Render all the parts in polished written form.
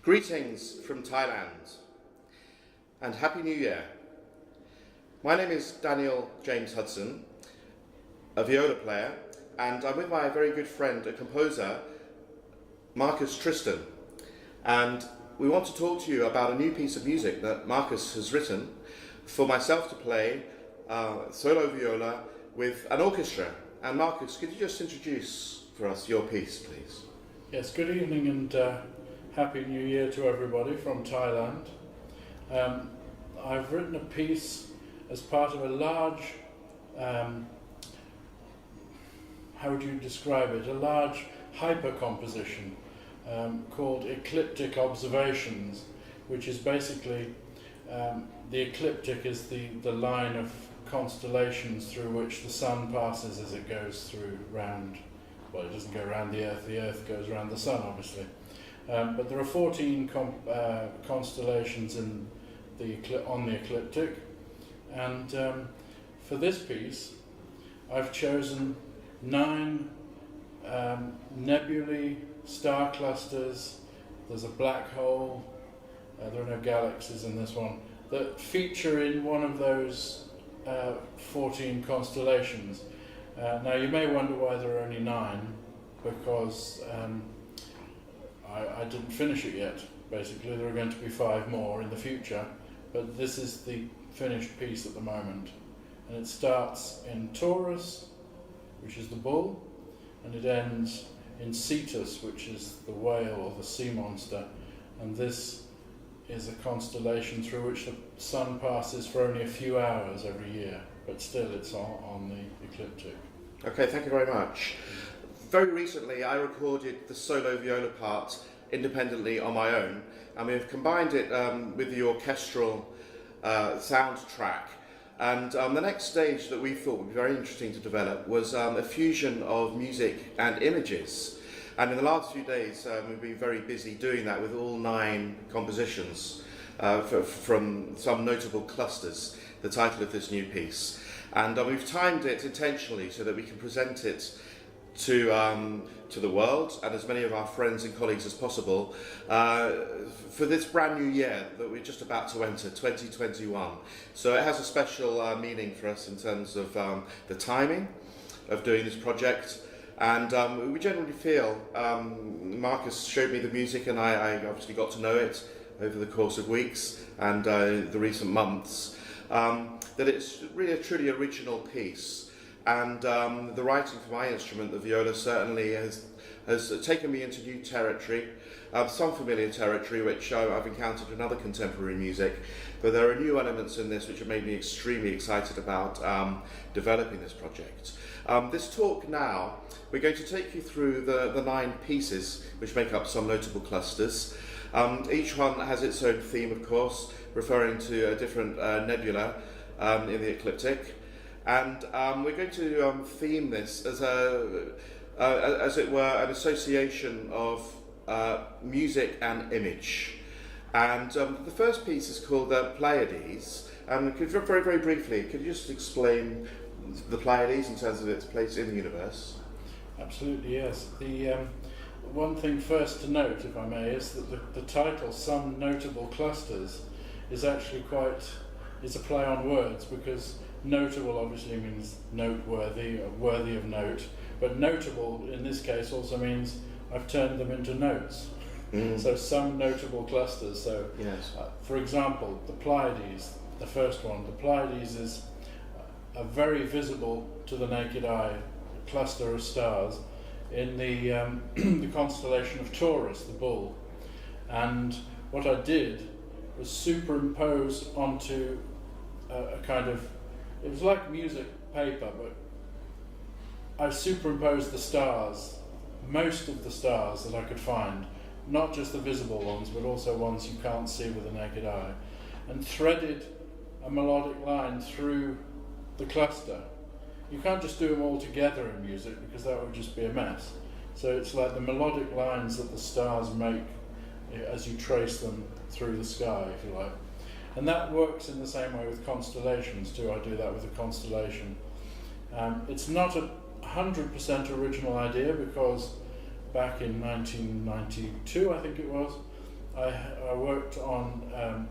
Greetings from Thailand and Happy New Year. My name is Daniel James Hudson, a viola player, and I'm with my very good friend, a composer, Marcus Tristan. And we want to talk to you about a new piece of music that Marcus has written for myself to play solo viola with an orchestra. And Marcus, could you just introduce for us your piece, please? Yes, good evening and Happy New Year to everybody from Thailand. I've written a piece as part of a large, how would you describe it, a large hyper-composition called Ecliptic Observations, which is basically, the ecliptic is the line of constellations through which the sun passes as it goes through round, well, it doesn't go around the earth goes around the sun obviously. But there are 14 constellations on the ecliptic, and for this piece I've chosen 9 nebulae, star clusters. There's a black hole, there are no galaxies in this one, that feature in one of those 14 constellations. Now you may wonder why there are only 9, because I didn't finish it yet. Basically, there are going to be 5 more in the future, but this is the finished piece at the moment. And it starts in Taurus, which is the bull, and it ends in Cetus, which is the whale or the sea monster. And this is a constellation through which the sun passes for only a few hours every year, but still it's on the ecliptic. Okay, thank you very much. Very recently I recorded the solo viola part independently on my own, and we've combined it with the orchestral soundtrack. And the next stage that we thought would be very interesting to develop was a fusion of music and images. And in the last few days we've been very busy doing that with all 9 compositions from some notable clusters, the title of this new piece. And we've timed it intentionally so that we can present it to the world and as many of our friends and colleagues as possible for this brand new year that we're just about to enter, 2021. So it has a special meaning for us in terms of the timing of doing this project. And we generally feel, Marcus showed me the music and I obviously got to know it over the course of weeks and the recent months, that it's really a truly original piece. And the writing for my instrument, the viola, certainly has taken me into new territory, some familiar territory which I've encountered in other contemporary music, but there are new elements in this which have made me extremely excited about developing this project. This talk now, we're going to take you through the 9 pieces which make up some notable clusters. Each one has its own theme, of course, referring to a different nebula in the ecliptic. And we're going to theme this as it were, an association of music and image. And the first piece is called Pleiades. And could you, very briefly, could you just explain the Pleiades in terms of its place in the universe? Absolutely, yes. The one thing first to note, if I may, is that the title, Some Notable Clusters, is actually it's a play on words, because notable obviously means noteworthy, or worthy of note, but notable in this case also means I've turned them into notes. So some notable clusters. So, yes. For example, the Pleiades, the first one, the Pleiades is a very visible to the naked eye cluster of stars in the the constellation of Taurus, the bull. And what I did was superimpose onto a kind of, it was like music paper, but I superimposed the stars, most of the stars that I could find, not just the visible ones, but also ones you can't see with the naked eye, and threaded a melodic line through the cluster. You can't just do them all together in music, because that would just be a mess. So it's like the melodic lines that the stars make as you trace them through the sky, if you like. And that works in the same way with constellations too. I do that with a constellation. It's not a 100% original idea, because back in 1992, I think it was, I worked on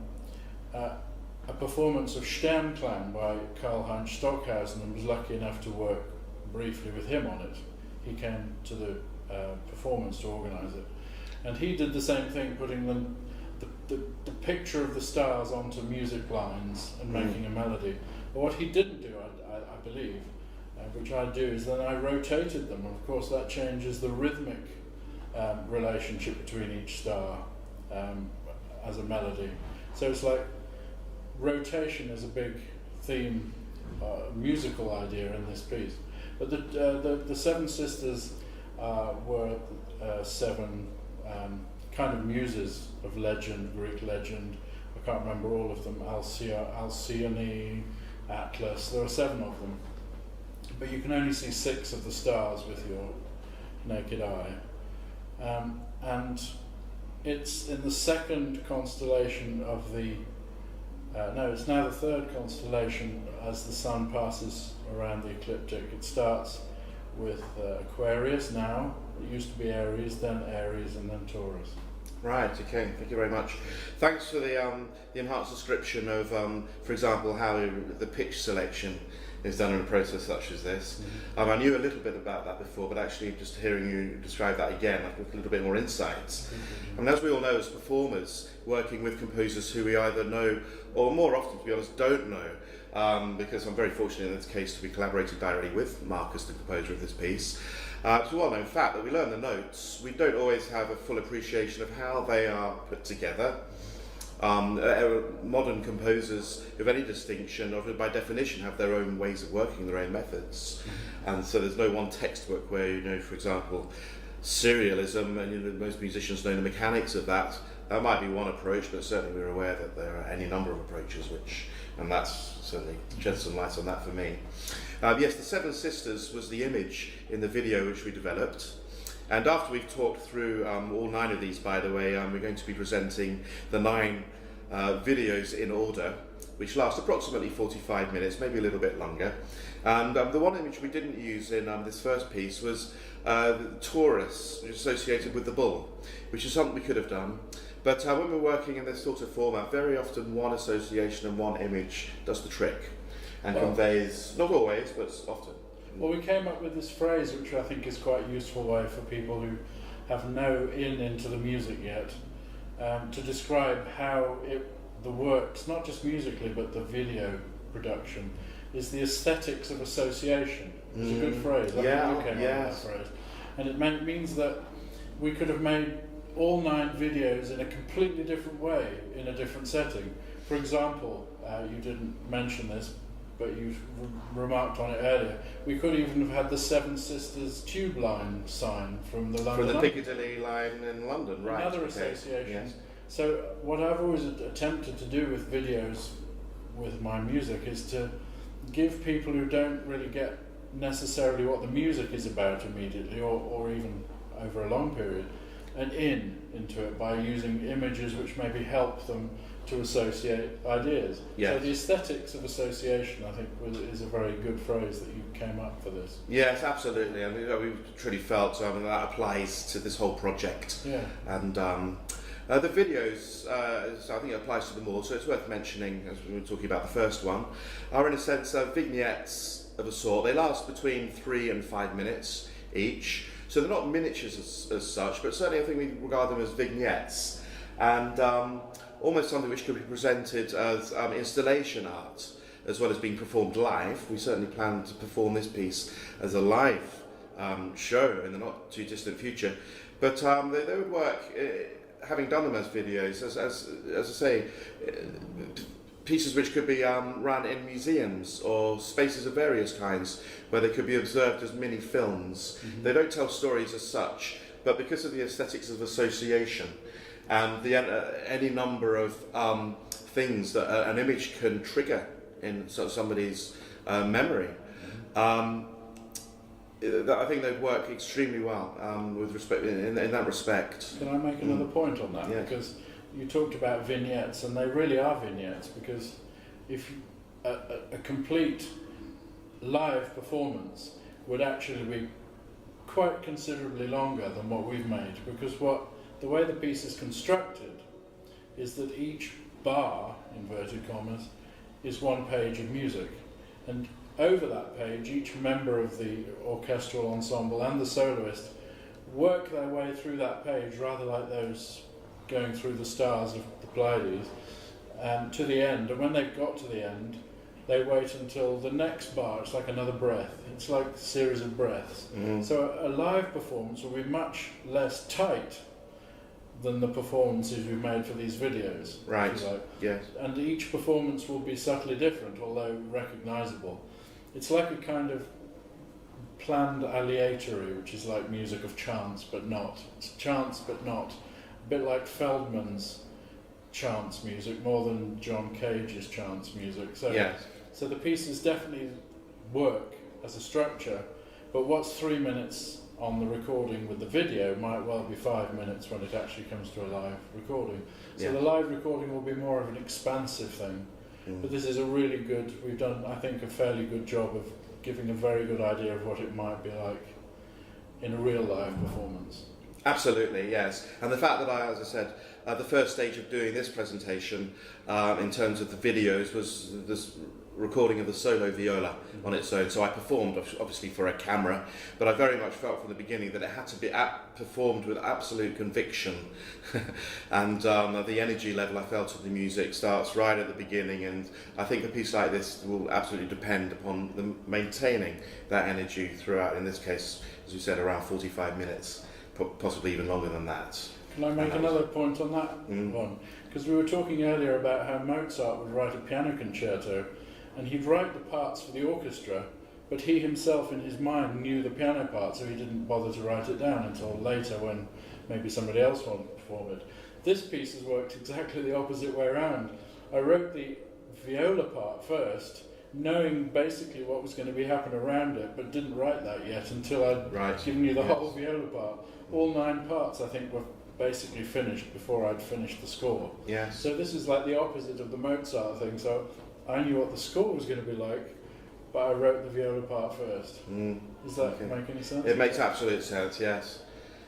a performance of Sternklang by Karl-Heinz Stockhausen and was lucky enough to work briefly with him on it. He came to the performance to organise it. And he did the same thing, putting the picture of the stars onto music lines and making a melody. But what he didn't do, I believe, which I do, is then I rotated them. And of course that changes the rhythmic relationship between each star as a melody. So it's like rotation is a big theme, musical idea in this piece. But the Seven Sisters were seven kind of muses of legend, Greek legend. I can't remember all of them. Alcyone, Atlas. There are 7 of them, but you can only see 6 of the stars with your naked eye. And it's in the second constellation of the. It's now the third constellation as the sun passes around the ecliptic. It starts with Aquarius now. It used to be Aries, then Aries, and then Taurus. Right, okay, thank you very much. Thanks for the enhanced description of, for example, how the pitch selection is done in a process such as this. I knew a little bit about that before, but actually just hearing you describe that again, I've got a little bit more insights. And as we all know as performers, working with composers who we either know, or more often, to be honest, don't know, because I'm very fortunate in this case to be collaborating directly with Marcus, the composer of this piece. It's a well-known fact that we learn the notes. We don't always have a full appreciation of how they are put together. Modern composers of any distinction, by definition, have their own ways of working, their own methods. And so there's no one textbook where, for example, serialism, and most musicians know the mechanics of that. That might be one approach, but certainly we're aware that there are any number of approaches and that's certainly shed some light on that for me. Yes, the Seven Sisters was the image in the video which we developed. And after we've talked through all 9 of these, by the way, we're going to be presenting the 9 videos in order, which last approximately 45 minutes, maybe a little bit longer. And the one image we didn't use in this first piece was Taurus, which is associated with the bull, which is something we could have done. But when we're working in this sort of format, very often one association and one image does the trick and conveys, not always, but often. Well, we came up with this phrase, which I think is quite a useful way for people who have no into the music yet, to describe how the works, not just musically, but the video production, is the aesthetics of association. It's a good phrase. I think you came up with that phrase. And it means that we could have made all 9 videos in a completely different way, in a different setting. For example, you didn't mention this, but you remarked on it earlier, we could even have had the Seven Sisters tube line sign from the London. From the Piccadilly line in London, right. Another association. Yes. So what I've always attempted to do with videos with my music is to give people who don't really get necessarily what the music is about immediately, or even over a long period, an into it by using images which maybe help them to associate ideas. Yes. So the aesthetics of association, I think, is a very good phrase that you came up for this. Yes, absolutely. I mean, we truly felt that applies to this whole project. Yeah. And the videos, I think it applies to them all, so it's worth mentioning, as we were talking about the first one, are in a sense vignettes of a sort. They last between 3 and 5 minutes each. So they're not miniatures as such, but certainly I think we regard them as vignettes, and almost something which could be presented as installation art, as well as being performed live. We certainly plan to perform this piece as a live show in the not too distant future, but they would work, having done them as videos, as I say, pieces which could be run in museums or spaces of various kinds where they could be observed as mini films. They don't tell stories as such, but because of the aesthetics of association and any number of things that an image can trigger in somebody's memory, I think they'd work extremely well with respect in that respect. Can I make another point on that? Yeah. Because you talked about vignettes, and they really are vignettes, because if a complete live performance would actually be quite considerably longer than what we've made, because the way the piece is constructed is that each bar, inverted commas, is one page of music. And over that page, each member of the orchestral ensemble and the soloist work their way through that page, rather like those going through the stars of the Pleiades, to the end. And when they've got to the end, they wait until the next bar. It's like another breath. It's like a series of breaths. So a live performance will be much less tight than the performances we've made for these videos. Right. Like. Yes. And each performance will be subtly different, although recognisable. It's like a kind of planned aleatory, which is like music of chance but not. It's chance but not. A bit like Feldman's chance music, more than John Cage's chance music. So, yes. So the pieces definitely work as a structure, but what's 3 minutes on the recording with the video might well be 5 minutes when it actually comes to a live recording. So the live recording will be more of an expansive thing. But this is a really good, we've done, I think, a fairly good job of giving a very good idea of what it might be like in a real live performance. Absolutely, yes. And the fact that as I said, the first stage of doing this presentation in terms of the videos was this recording of the solo viola on its own. So I performed obviously for a camera, but I very much felt from the beginning that it had to be performed with absolute conviction. And the energy level I felt of the music starts right at the beginning, and I think a piece like this will absolutely depend upon maintaining that energy throughout, in this case, as you said, around 45 minutes, possibly even longer than that. Can I make another point on that one? Because we were talking earlier about how Mozart would write a piano concerto, and he'd write the parts for the orchestra, but he himself in his mind knew the piano part, so he didn't bother to write it down until later when maybe somebody else wanted to perform it. This piece has worked exactly the opposite way around. I wrote the viola part first, knowing basically what was going to be happening around it, but didn't write that yet until I'd given you the whole viola part. All 9 parts, I think, were basically finished before I'd finished the score. Yes. So this is like the opposite of the Mozart thing. So I knew what the score was going to be like, but I wrote the viola part first. Does that make any sense? It makes absolute sense, yes.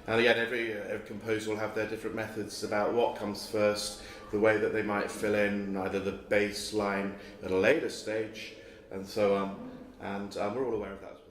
And again, every composer will have their different methods about what comes first, the way that they might fill in either the bass line at a later stage, and so on. And we're all aware of that as well.